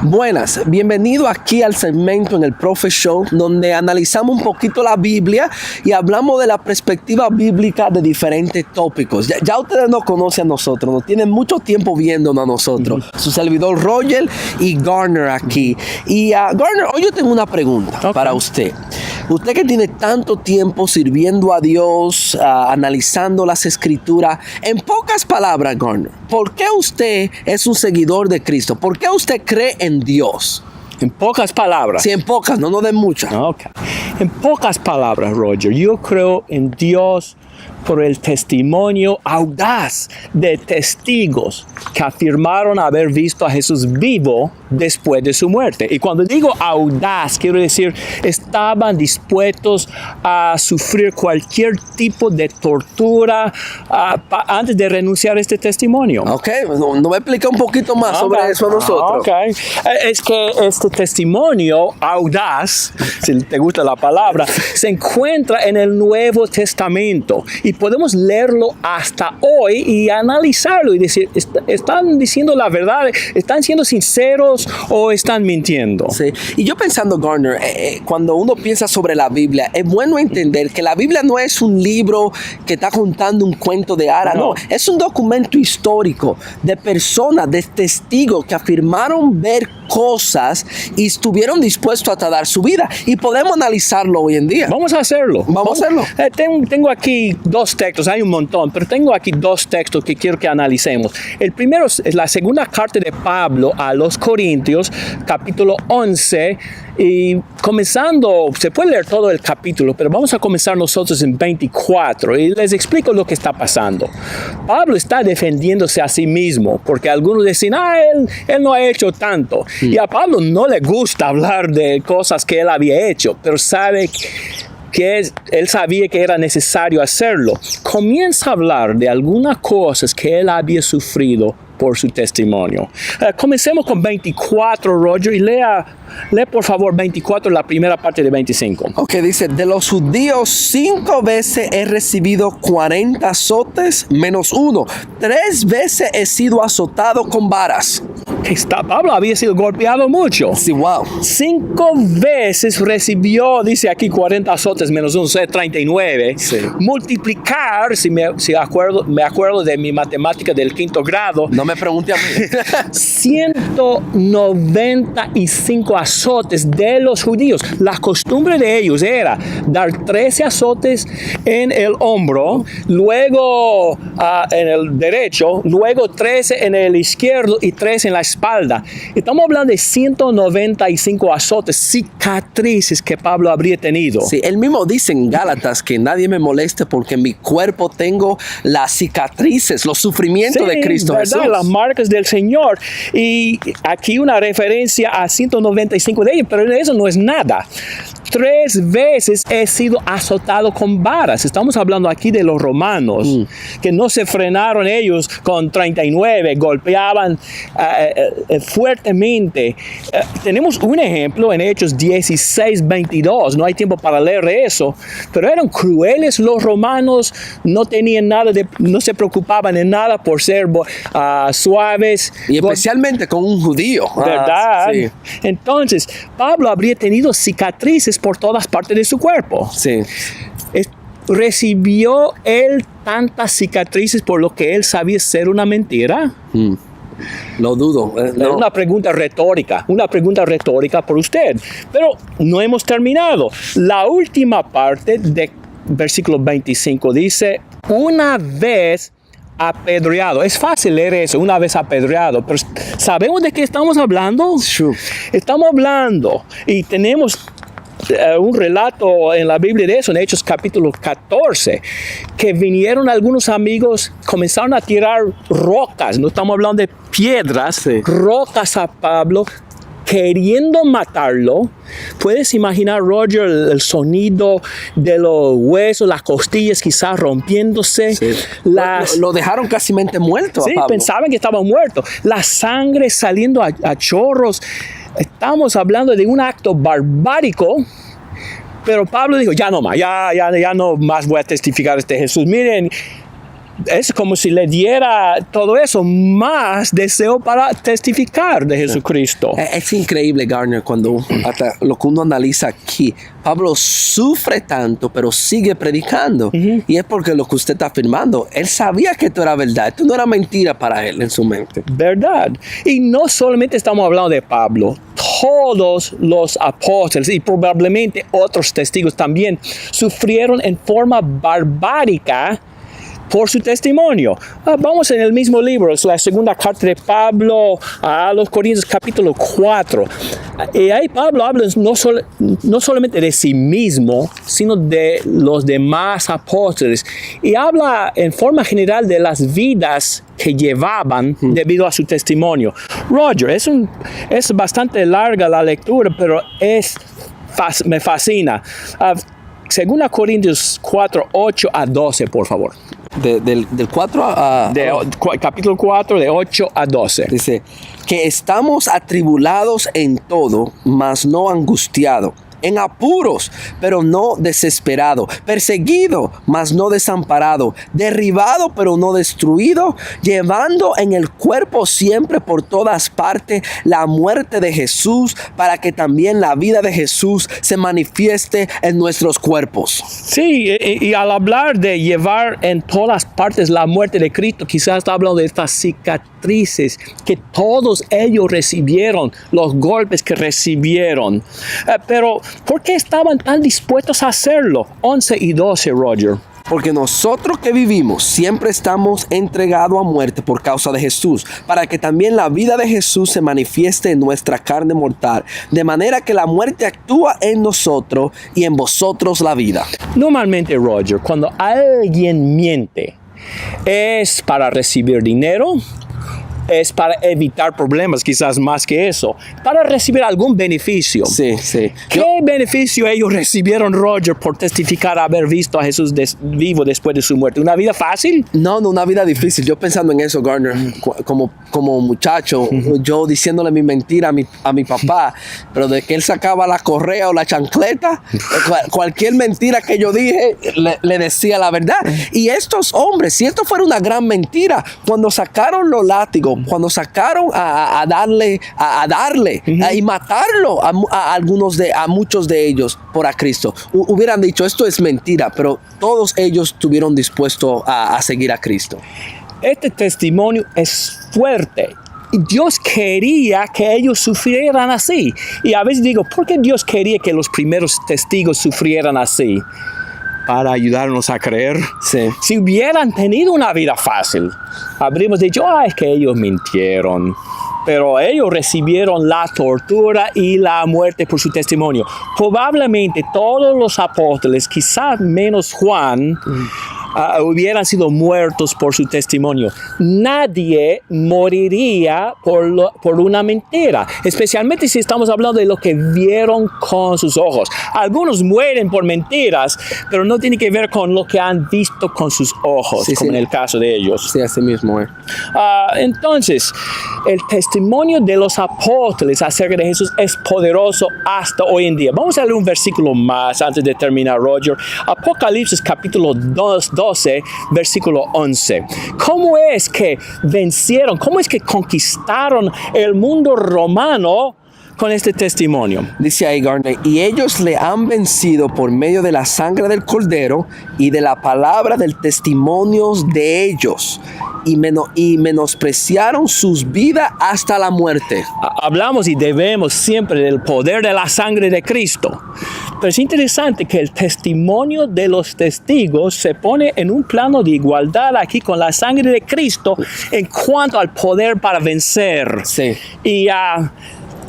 Buenas, bienvenido aquí al segmento en el Prophet Show, donde analizamos un poquito la Biblia y hablamos de la perspectiva bíblica de diferentes tópicos. Ya ustedes nos conocen a nosotros, nos tienen mucho tiempo viéndonos a nosotros. Su servidor Roger y Garner aquí. Y Garner, hoy yo tengo una pregunta para usted. Usted que tiene tanto tiempo sirviendo a Dios, analizando las escrituras, en pocas palabras, Garner, ¿por qué usted es un seguidor de Cristo? ¿Por qué usted cree en Dios? En pocas palabras. Sí, en pocas, no de muchas. Okay. En pocas palabras, Roger, yo creo en Dios por el testimonio audaz de testigos que afirmaron haber visto a Jesús vivo después de su muerte. Y cuando digo audaz, quiero decir, estaban dispuestos a sufrir cualquier tipo de tortura antes de renunciar a este testimonio. Ok, no me explica un poquito más sobre eso a nosotros. Okay. Es que este testimonio audaz, si te gusta la palabra, se encuentra en el Nuevo Testamento y podemos leerlo hasta hoy y analizarlo y decir, ¿están diciendo la verdad? ¿Están siendo sinceros o están mintiendo? Sí, y yo pensando, Garner, cuando uno piensa sobre la Biblia, es bueno entender que la Biblia no es un libro que está contando un cuento de hadas, no, es un documento histórico de personas, de testigos que afirmaron ver cosas y estuvieron dispuestos hasta dar su vida, y podemos analizarlo hoy en día. Vamos a hacerlo. Vamos a hacerlo. Tengo aquí dos textos, hay un montón, pero tengo aquí dos textos que quiero que analicemos. El primero es la segunda carta de Pablo a los Corintios, capítulo 11, y comenzando, se puede leer todo el capítulo, pero vamos a comenzar nosotros en 24 y les explico lo que está pasando. Pablo está defendiéndose a sí mismo, porque algunos dicen, él no ha hecho tanto. Y a Pablo no le gusta hablar de cosas que él había hecho, pero sabe que él sabía que era necesario hacerlo. Comienza a hablar de algunas cosas que él había sufrido por su testimonio. Comencemos con 24, Roger, y lee por favor 24, la primera parte de 25. Ok, dice, de los judíos 5 veces he recibido 40 azotes menos 1. 3 veces he sido azotado con varas. Pablo había sido golpeado mucho. Sí, wow. 5 veces recibió, dice aquí, 40 azotes menos 1, 39. Sí. Multiplicar, si me acuerdo de mi matemática del quinto grado. No me pregunte a mí. 195 azotes de los judíos. La costumbre de ellos era dar 13 azotes en el hombro, luego en el derecho, luego 13 en el izquierdo y 13 en la espalda. Estamos hablando de 195 azotes, cicatrices que Pablo habría tenido. Sí, él mismo dice en Gálatas que nadie me moleste porque en mi cuerpo tengo las cicatrices, los sufrimientos de Cristo Jesús. Las marcas del Señor. Y aquí una referencia a 195 de ellos, pero eso no es nada. 3 veces he sido azotado con varas. Estamos hablando aquí de los romanos, que no se frenaron ellos con 39, golpeaban fuertemente. Tenemos un ejemplo en Hechos 16:22. No hay tiempo para leer eso, pero eran crueles los romanos, no se preocupaban en nada por ser suaves. Y especialmente con un judío. ¿Verdad? Sí. Entonces, Pablo habría tenido cicatrices por todas partes de su cuerpo. Sí. ¿Recibió él tantas cicatrices por lo que él sabía ser una mentira? Lo dudo. No. Una pregunta retórica por usted. Pero no hemos terminado. La última parte de versículo 25 dice, una vez apedreado. Es fácil leer eso, una vez apedreado, pero ¿sabemos de qué estamos hablando? Sure. Estamos hablando y tenemos un relato en la Biblia de eso, en Hechos capítulo 14, que vinieron algunos amigos, comenzaron a tirar rocas, no estamos hablando de piedras, rocas a Pablo, queriendo matarlo. Puedes imaginar, Roger, el sonido de los huesos, las costillas quizás rompiéndose. Sí. Lo dejaron casi muerto. Sí, a Pablo. Pensaban que estaba muerto. La sangre saliendo a chorros. Estamos hablando de un acto barbárico. Pero Pablo dijo, ya no más voy a testificar Jesús. Miren, es como si le diera todo eso más deseo para testificar de Jesucristo. Es increíble, Garner, cuando hasta lo que uno analiza aquí. Pablo sufre tanto, pero sigue predicando. Y es porque lo que usted está afirmando, él sabía que esto era verdad. Esto no era mentira para él en su mente. ¿Verdad? Y no solamente estamos hablando de Pablo. Todos los apóstoles y probablemente otros testigos también sufrieron en forma barbárica por su testimonio. Vamos en el mismo libro, es la segunda carta de Pablo a los Corintios, capítulo 4. Y ahí Pablo habla no solamente de sí mismo, sino de los demás apóstoles. Y habla en forma general de las vidas que llevaban debido a su testimonio. Roger, es bastante larga la lectura, pero me fascina. Segunda Corintios 4, 8 a 12, por favor. Del 4 a... capítulo 4, de 8 a 12. Dice, que estamos atribulados en todo, mas no angustiados. En apuros, pero no desesperado, perseguido, mas no desamparado, derribado, pero no destruido, llevando en el cuerpo siempre por todas partes la muerte de Jesús, para que también la vida de Jesús se manifieste en nuestros cuerpos. Sí, y al hablar de llevar en todas partes la muerte de Cristo, quizás está hablando de estas cicatrices que todos ellos recibieron, los golpes que recibieron. Pero ¿por qué estaban tan dispuestos a hacerlo? 11 y 12, Roger. Porque nosotros que vivimos siempre estamos entregados a muerte por causa de Jesús, para que también la vida de Jesús se manifieste en nuestra carne mortal, de manera que la muerte actúa en nosotros y en vosotros la vida. Normalmente, Roger, cuando alguien miente, ¿es para recibir dinero? ¿Es para evitar problemas, quizás más que eso? ¿Para recibir algún beneficio? Sí, sí. ¿Qué beneficio ellos recibieron, Roger, por testificar haber visto a Jesús vivo después de su muerte? ¿Una vida fácil? No, una vida difícil. Yo pensando en eso, Garner, como muchacho, yo diciéndole mi mentira a mi papá, pero de que él sacaba la correa o la chancleta, cualquier mentira que yo dije, le decía la verdad. Y estos hombres, si esto fuera una gran mentira, cuando sacaron los látigos, cuando sacaron a darle y matarlo a muchos de ellos por a Cristo, hubieran dicho esto es mentira, pero todos ellos estuvieron dispuestos a seguir a Cristo. Este testimonio es fuerte. Dios quería que ellos sufrieran así. Y a veces digo, ¿por qué Dios quería que los primeros testigos sufrieran así? Para ayudarnos a creer. Sí. Si hubieran tenido una vida fácil, habríamos dicho, es que ellos mintieron. Pero ellos recibieron la tortura y la muerte por su testimonio. Probablemente todos los apóstoles, quizás menos Juan, hubieran sido muertos por su testimonio. Nadie moriría por una mentira, especialmente si estamos hablando de lo que vieron con sus ojos. Algunos mueren por mentiras, pero no tiene que ver con lo que han visto con sus ojos, como en el caso de ellos. Sí, así mismo. Entonces, el testimonio de los apóstoles acerca de Jesús es poderoso hasta hoy en día. Vamos a leer un versículo más antes de terminar, Roger. Apocalipsis capítulo 12, versículo 11. ¿Cómo es que vencieron? ¿Cómo es que conquistaron el mundo romano con este testimonio? Dice ahí Garner, y ellos le han vencido por medio de la sangre del Cordero y de la palabra del testimonio de ellos, y menospreciaron sus vidas hasta la muerte. Hablamos y debemos siempre del poder de la sangre de Cristo. Pero es interesante que el testimonio de los testigos se pone en un plano de igualdad aquí con la sangre de Cristo en cuanto al poder para vencer. Sí. Y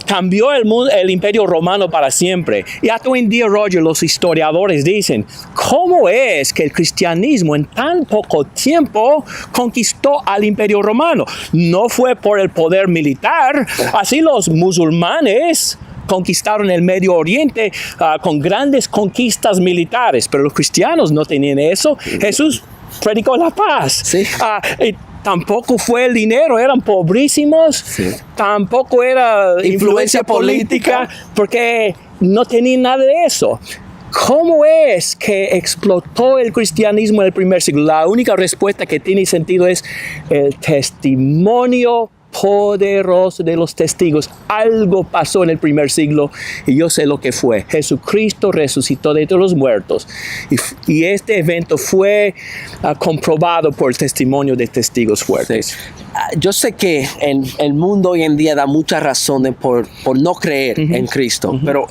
cambió el imperio romano para siempre. Y hasta hoy en día, Roger, los historiadores dicen, ¿cómo es que el cristianismo en tan poco tiempo conquistó al imperio romano? No fue por el poder militar. Así los musulmanes conquistaron el Medio Oriente con grandes conquistas militares, pero los cristianos no tenían eso. Jesús predicó la paz. Sí. Tampoco fue el dinero, eran pobrísimos. Sí. Tampoco era influencia política, porque no tenían nada de eso. ¿Cómo es que explotó el cristianismo en el primer siglo? La única respuesta que tiene sentido es el testimonio poderoso de los testigos. Algo pasó en el primer siglo y yo sé lo que fue. Jesucristo resucitó de entre los muertos y este evento fue comprobado por el testimonio de testigos fuertes. Sí. Yo sé que el mundo hoy en día da muchas razones por no creer en Cristo, pero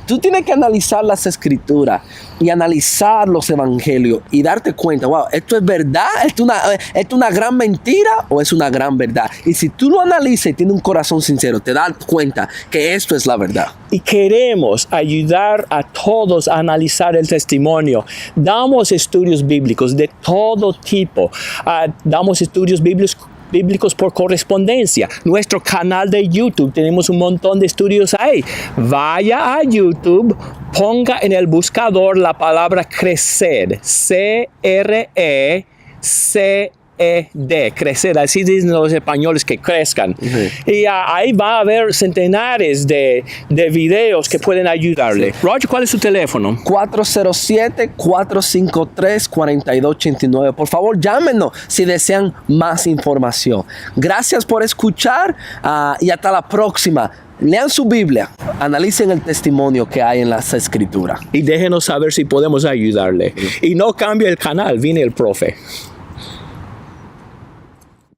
tú tienes que analizar las escrituras y analizar los evangelios y darte cuenta, wow, ¿esto es verdad? ¿Esto es una gran mentira o es una gran verdad? Y si tú lo analizas y tienes un corazón sincero, te das cuenta que esto es la verdad. Y queremos ayudar a todos a analizar el testimonio. Damos estudios bíblicos de todo tipo. Damos estudios bíblicos por correspondencia. Nuestro canal de YouTube, tenemos un montón de estudios ahí. Vaya a YouTube, ponga en el buscador la palabra crecer, C-R-E-C-E-D, crecer, así dicen los españoles, que crezcan. Y ahí va a haber centenares de videos que pueden ayudarle. Roger, ¿cuál es su teléfono? 407-453-4289. Por favor, llámenos si desean más información. Gracias por escuchar y hasta la próxima. Lean su Biblia, analicen el testimonio que hay en las escrituras. Y déjenos saber si podemos ayudarle. Y no cambie el canal, viene el profe.